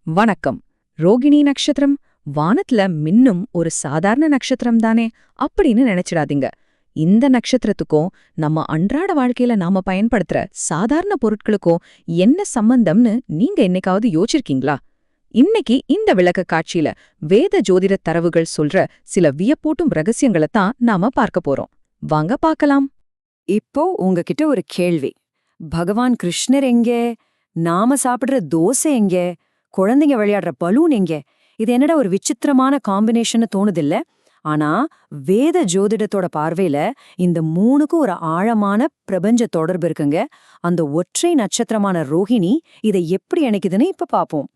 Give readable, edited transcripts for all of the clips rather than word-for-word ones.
வணக்கம். ரோகிணி நட்சத்திரம் வானத்துல மின்னும் ஒரு சாதாரண நட்சத்திரம் தானே அப்படின்னு நினைச்சிடாதீங்க. இந்த நட்சத்திரத்துக்கும் நம்ம அன்றாட வாழ்க்கையில நாம பயன்படுத்துற சாதாரண பொருட்களுக்கும் என்ன சம்பந்தம்னு நீங்க என்னைக்காவது யோசிச்சிருக்கீங்களா? இன்னைக்கு இந்த விளக்க காட்சியில வேத ஜோதிட தரவுகள் சொல்ற சில வியப்பூட்டும் ரகசியங்களைத்தான் நாம பார்க்க போறோம். வாங்க பார்க்கலாம். இப்போ உங்ககிட்ட ஒரு கேள்வி. பகவான் கிருஷ்ணர் எங்கே? நாம சாப்பிடுற தோசை எங்கே? குழந்தைங்க விளையாடுற பலூன் எங்கே? இது என்னடா ஒரு விசித்திரமான காம்பினேஷன் தோணுதில்ல? ஆனா வேத ஜோதிடத்தோட பார்வையில இந்த மூணுக்கும் ஒரு ஆழமான பிரபஞ்ச தொடர்பு இருக்குங்க. அந்த ஒற்றை நட்சத்திரமான ரோஹிணி இதை எப்படி இணைக்குதுன்னு இப்ப பாப்போம்.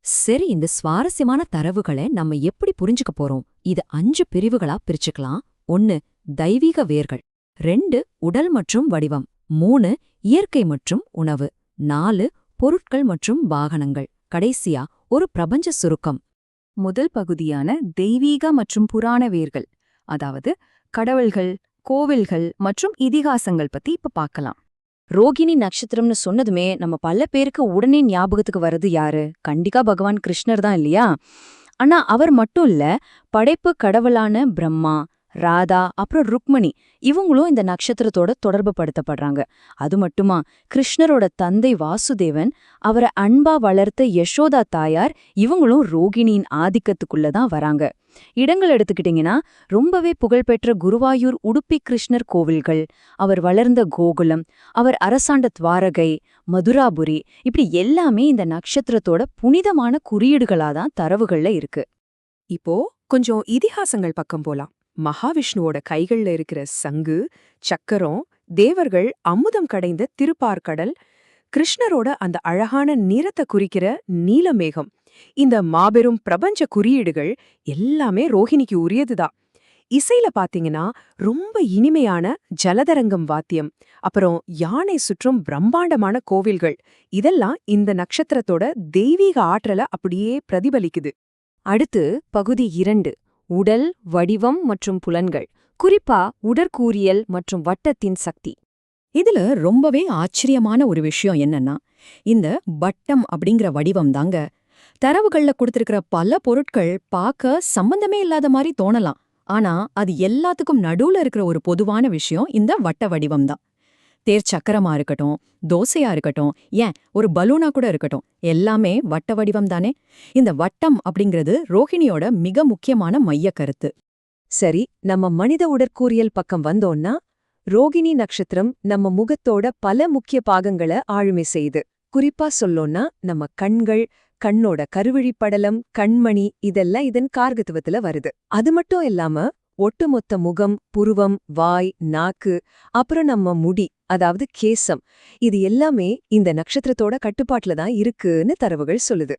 சரி, இந்த சுவாரஸ்யமான தரவுகளை நம்ம எப்படி புரிஞ்சுக்க போறோம்? இது 5 பிரிவுகளா பிரிச்சுக்கலாம். 1 தெய்வீக வேர்கள், 2 உடல் மற்றும் வடிவம், 3 இயற்கை மற்றும் உணவு, 4 பொருட்கள் மற்றும் வாகனங்கள், கடைசியா ஒரு பிரபஞ்ச சுருக்கம். முதல் பகுதியான தெய்வீக மற்றும் புராண வேர்கள், அதாவது கடவுள்கள், கோவில்கள் மற்றும் இதிகாசங்கள் பத்தி இப்ப பார்க்கலாம். ரோகிணி நட்சத்திரம்னு சொன்னதுமே நம்ம பல பேருக்கு உடனே ஞாபகத்துக்கு வர்றது யாரு? கண்டிப்பா பகவான் கிருஷ்ணர் தான் இல்லையா? ஆனா அவர் மட்டும் இல்ல, படைப்பு கடவுளான பிரம்மா, ராதா, அப்புறம் ருக்மணி இவங்களும் இந்த நட்சத்திரத்தோட தொடர்பு படுத்தப்படுறாங்க. அது மட்டுமா, கிருஷ்ணரோட தந்தை வாசுதேவன், அவரை அன்பா வளர்த்த யசோதா தாயார் இவங்களும் ரோகிணியின் ஆதிக்கத்துக்குள்ளதான் வராங்க. இடங்கள் எடுத்துக்கிட்டீங்கன்னா ரொம்பவே புகழ்பெற்ற குருவாயூர் உடுப்பி கிருஷ்ணர் கோவில்கள், அவர் வளர்ந்த கோகுலம், அவர் அரசாண்ட துவாரகை, மதுராபுரி, இப்படி எல்லாமே இந்த நட்சத்திரத்தோட புனிதமான குறியீடுகளாதான் தரவுகள்ல இருக்கு. இப்போ கொஞ்சம் இதிகாசங்கள் பக்கம் போலாம். மகாவிஷ்ணுவோட கைகள்ல இருக்கிற சங்கு, சக்கரம், தேவர்கள் அமுதம் கடைந்த திருப்பார்கடல், கிருஷ்ணரோட அந்த அழகான நிறத்தை குறிக்கிற நீலமேகம், இந்த மாபெரும் பிரபஞ்ச குறியீடுகள் எல்லாமே ரோஹிணிக்கு உரியதுதான். இசையில பாத்தீங்கன்னா ரொம்ப இனிமையான ஜலதரங்கம் வாத்தியம், அப்புறம் யானை சுற்றும் பிரம்மாண்டமான கோவில்கள், இதெல்லாம் இந்த நட்சத்திரத்தோட தெய்வீக ஆற்றலை அப்படியே பிரதிபலிக்குது. அடுத்து பகுதி 2 உடல், வடிவம் மற்றும் புலன்கள், குறிப்பா உடற்கூறியல் மற்றும் வட்டத்தின் சக்தி. இதுல ரொம்பவே ஆச்சரியமான ஒரு விஷயம் என்னன்னா, இந்த வட்டம் அப்படிங்கிற வடிவம் தாங்க. தரவுகள்ல கொடுத்திருக்கிற பல பொருட்கள் பார்க்க சம்பந்தமே இல்லாத மாதிரி தோணலாம். ஆனா அது எல்லாத்துக்கும் நடுவுல இருக்கிற ஒரு பொதுவான விஷயம் இந்த வட்ட வடிவம் தான். தேர் சக்கரமா இருக்கட்டும், தோசையா இருக்கட்டும், ஏன் ஒரு பலூனா கூட இருக்கட்டும், எல்லாமே வட்ட வடிவம் தானே. இந்த வட்டம் அப்படிங்கிறது ரோஹிணியோட மிக முக்கியமான மைய கருத்து. சரி, நம்ம மனித உடற்கூறியல் பக்கம் வந்தோம்னா, ரோகிணி நட்சத்திரம் நம்ம முகத்தோட பல முக்கிய பாகங்களை ஆளுமை செய்யுது. குறிப்பா சொல்லோன்னா நம்ம கண்கள், கண்ணோட கருவிழிப்படலம், கண்மணி இதெல்லாம் இதன் கார்கத்துவத்துல வருது. அது மட்டும் இல்லாம ஒட்டுமொத்த முகம், புருவம், வாய், நாக்கு, அப்புறம் நம்ம முடி, அதாவது கேசம், இது எல்லாமே இந்த நட்சத்திரத்தோட கட்டுப்பாட்டுல தான் இருக்குன்னு தரவுகள் சொல்லுது.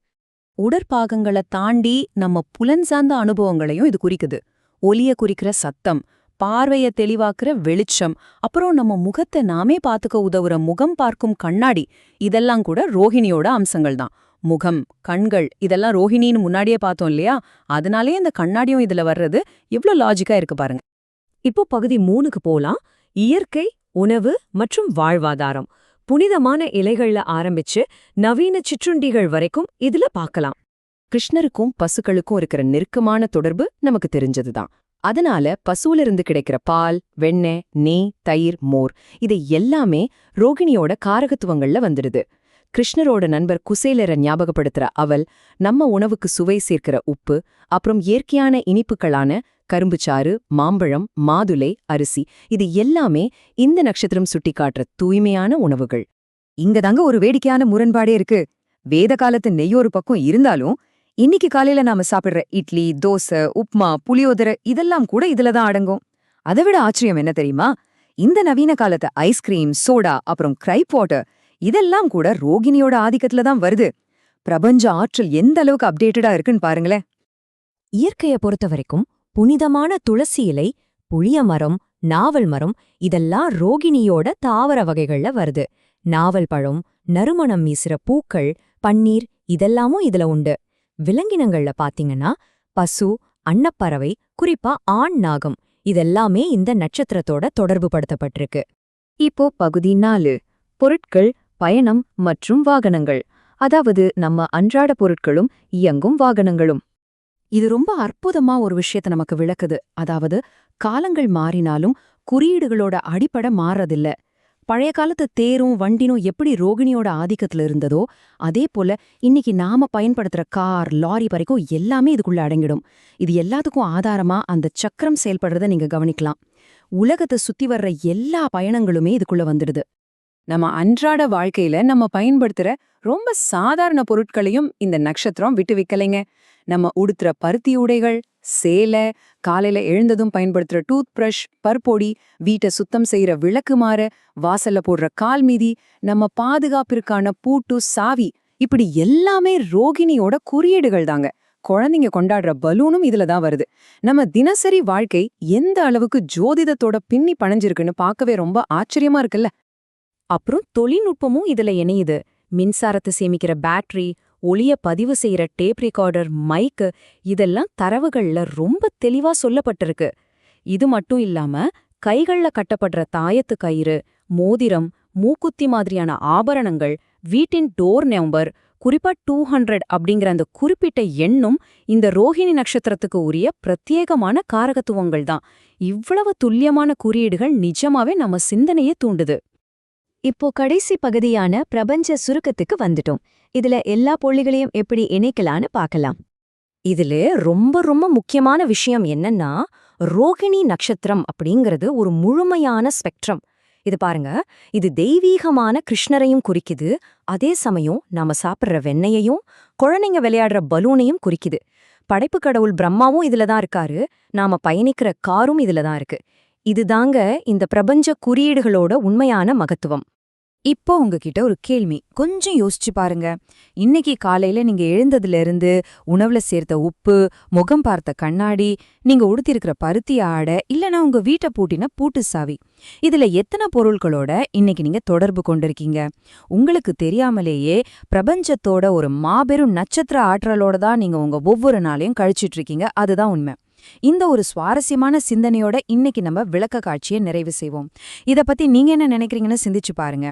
உடற்பாகங்களை தாண்டி நம்ம புலன் சார்ந்த அனுபவங்களையும் இது குறிக்குது. ஒலிய குறிக்கிற சத்தம், பார்வைய தெளிவாக்குற வெளிச்சம், அப்புறம் நம்ம முகத்தை நாமே பாத்துக்க உதவுற முகம் பார்க்கும் கண்ணாடி, இதெல்லாம் கூட ரோஹிணியோட அம்சங்கள் தான். முகம், கண்கள் இதெல்லாம் ரோஹிணின்னு முன்னாடியே பார்த்தோம் இல்லையா? அதனாலே இந்த கண்ணாடியும் இதுல வர்றது எவ்ளோ லாஜிக்கா இருக்கு பாருங்க. இப்போ பகுதி 3க்கு போலாம். இயற்கை, உணவு மற்றும் வாழ்வாதாரம். புனிதமான இலைகள்ல ஆரம்பிச்சு நவீன சிற்றுண்டிகள் வரைக்கும் இதுல பார்க்கலாம். கிருஷ்ணருக்கும் பசுக்களுக்கும் இருக்கிற நெருக்கமான தொடர்பு நமக்கு தெரிஞ்சதுதான். அதனால பசுவிலிருந்து கிடைக்கிற பால், வெண்ணெய், நெய், தயிர், மோர் இது எல்லாமே ரோகிணியோட காரகத்துவங்கள்ல வந்துடுது. கிருஷ்ணரோட நண்பர் குசேலரை ஞாபகப்படுத்துற அவல், நம்ம உணவுக்கு சுவை சேர்க்கிற உப்பு, அப்புறம் இயற்கையான இனிப்புகளான கரும்புச்சாறு, மாம்பழம், மாதுளை, அரிசி, இது எல்லாமே இந்த நட்சத்திரம் சுட்டிக்காட்டுற தூய்மையான உணவுகள். இங்கதாங்க ஒரு வேடிக்கையான முரண்பாடே இருக்கு. வேத காலத்து நெய் ஒரு பக்கம் இருந்தாலும், இன்னைக்கு காலையில நாம சாப்பிடுற இட்லி, தோசை, உப்மா, புளியோதரை இதெல்லாம் கூட இதுலதான் அடங்கும். அதை விட ஆச்சரியம் என்ன தெரியுமா? இந்த நவீன காலத்து ஐஸ்கிரீம், சோடா, அப்புறம் கிரைப் வாட்டர் இதெல்லாம் கூட ரோகிணியோட ஆதிக்கத்துல தான் வருது. பிரபஞ்ச ஆற்றல் எந்த அளவுக்கு அப்டேட்டடா இருக்குன்னு பாருங்களேன். இயற்கையை பொறுத்த வரைக்கும் புனிதமான துளசி இலை, புளிய மரம், நாவல் மரம் இதெல்லாம் ரோகிணியோட தாவர வகைகள்ல வருது. நாவல் பழம், நறுமணம் வீசுற பூக்கள், பன்னீர் இதெல்லாமும் இதுல உண்டு. விலங்கினங்கள்ல பாத்தீங்கன்னா பசு, அன்னப்பறவை, குறிப்பா ஆண் நாகம் இதெல்லாமே இந்த நட்சத்திரத்தோட தொடர்பு படுத்தப்பட்டிருக்கு. இப்போ பகுதி 4 பொருட்கள், பயணம் மற்றும் வாகனங்கள். அதாவது நம்ம அன்றாட பொருட்களும் இயங்கும் வாகனங்களும். இது ரொம்ப அற்புதமா ஒரு விஷயத்தை நமக்கு விளக்குது. அதாவது காலங்கள் மாறினாலும் குறியீடுகளோட அடிப்படை மாறதில்ல. பழைய காலத்து தேரும் வண்டினும் எப்படி ரோகிணியோட ஆதிக்கத்துல இருந்ததோ அதே போல இன்னைக்கு நாம பயன்படுத்துற கார், லாரி வரைக்கும் எல்லாமே இதுக்குள்ள அடங்கிடும். இது எல்லாத்துக்கும் ஆதாரமா அந்த சக்கரம் செயல்படுறத நீங்க கவனிக்கலாம். உலகத்தை சுத்தி வர்ற எல்லா பயணங்களுமே இதுக்குள்ள வந்துடுது. நம்ம அன்றாட வாழ்க்கையில நம்ம பயன்படுத்துற ரொம்ப சாதாரண பொருட்களையும் இந்த நட்சத்திரம் விட்டு வைக்கலைங்க. நம்ம உடுத்துற பருத்தி உடைகள், சேலை, காலையில எழுந்ததும் பயன்படுத்துற டூத் பிரஷ், பற்பொடி, வீட்டை சுத்தம் செய்யற விளக்குமாறு, வாசல்ல போடுற கால் மீதி, நம்ம பாதுகாப்பிற்கான பூட்டு, சாவி, இப்படி எல்லாமே ரோகிணியோட குறியீடுகள் தாங்க. குழந்தைங்க கொண்டாடுற பலூனும் இதுல தான் வருது. நம்ம தினசரி வாழ்க்கை எந்த அளவுக்கு ஜோதிடத்தோட பின்னி பணைஞ்சிருக்குன்னு பார்க்கவே ரொம்ப ஆச்சரியமா இருக்குல்ல. அப்புறம் தொழில்நுட்பமும் இதுல இணையுது. மின்சாரத்தை சேமிக்கிற பேட்டரி, ஒளிய பதிவு செய்யற டேப் ரெக்கார்டர், மைக்கு, இதெல்லாம் தரவுகள்ல ரொம்ப தெளிவா சொல்லப்பட்டிருக்கு. இது மட்டும் இல்லாம கைகள்ல கட்டப்படுற தாயத்து கயிறு, மோதிரம், மூக்குத்தி மாதிரியான ஆபரணங்கள், வீட்டின் டோர் நம்பர், குறிப்பா 200 அப்படிங்கிற அந்த குறிப்பிட்ட எண்ணும் இந்த ரோஹிணி நட்சத்திரத்துக்கு உரிய பிரத்யேகமான காரகத்துவங்கள் தான். இவ்வளவு துல்லியமான குறியீடுகள் நிஜமாவே நம்ம சிந்தனையே தூண்டுது. இப்போ கடைசி பகுதியான பிரபஞ்ச சுருக்கத்துக்கு வந்துட்டோம். இதுல எல்லா புள்ளிகளையும் எப்படி இணைக்கலான்னு பார்க்கலாம். இதுல ரொம்ப ரொம்ப முக்கியமான விஷயம் என்னன்னா, ரோகிணி நட்சத்திரம் அப்படிங்கிறது ஒரு முழுமையான ஸ்பெக்ட்ரம். இது பாருங்க, இது தெய்வீகமான கிருஷ்ணரையும் குறிக்குது, அதே சமயம் நாம சாப்பிட்ற வெண்ணெயையும் குழந்தைங்க விளையாடுற பலூனையும் குறிக்குது. படைப்பு கடவுள் பிரம்மாவும் இதுல தான் இருக்காரு, நாம பயணிக்கிற காரும் இதுல தான் இருக்கு. இதுதாங்க இந்த பிரபஞ்ச குறியீடுகளோட உண்மையான மகத்துவம். இப்போ உங்ககிட்ட ஒரு கேள்வி, கொஞ்சம் யோசிச்சு பாருங்க. இன்னைக்கு காலையில நீங்க எழுந்ததுல இருந்து உணவுல சேர்த்த உப்பு, முகம் பார்த்த கண்ணாடி, நீங்க உடுத்திருக்கிற பருத்தி ஆடை, இல்லனா உங்க வீட்டை பூட்டின பூட்டு சாவி, இதுல எத்தனை பொருட்களோட இன்னைக்கு நீங்க தொடர்பு கொண்டிருக்கீங்க? உங்களுக்கு தெரியாமலேயே பிரபஞ்சத்தோட ஒரு மாபெரும் நட்சத்திர ஆற்றலோட தான் நீங்க உங்க ஒவ்வொரு நாளையும் கழிச்சிட்டு இருக்கீங்க. அதுதான் உண்மை. இந்த ஒரு சுவாரஸ்யமான சிந்தனையோட இன்னைக்கு நம்ம விளக்க காட்சியை நிறைவு செய்வோம். இத பத்தி நீங்க என்ன நினைக்கிறீங்கன்னு சிந்திச்சு பாருங்க.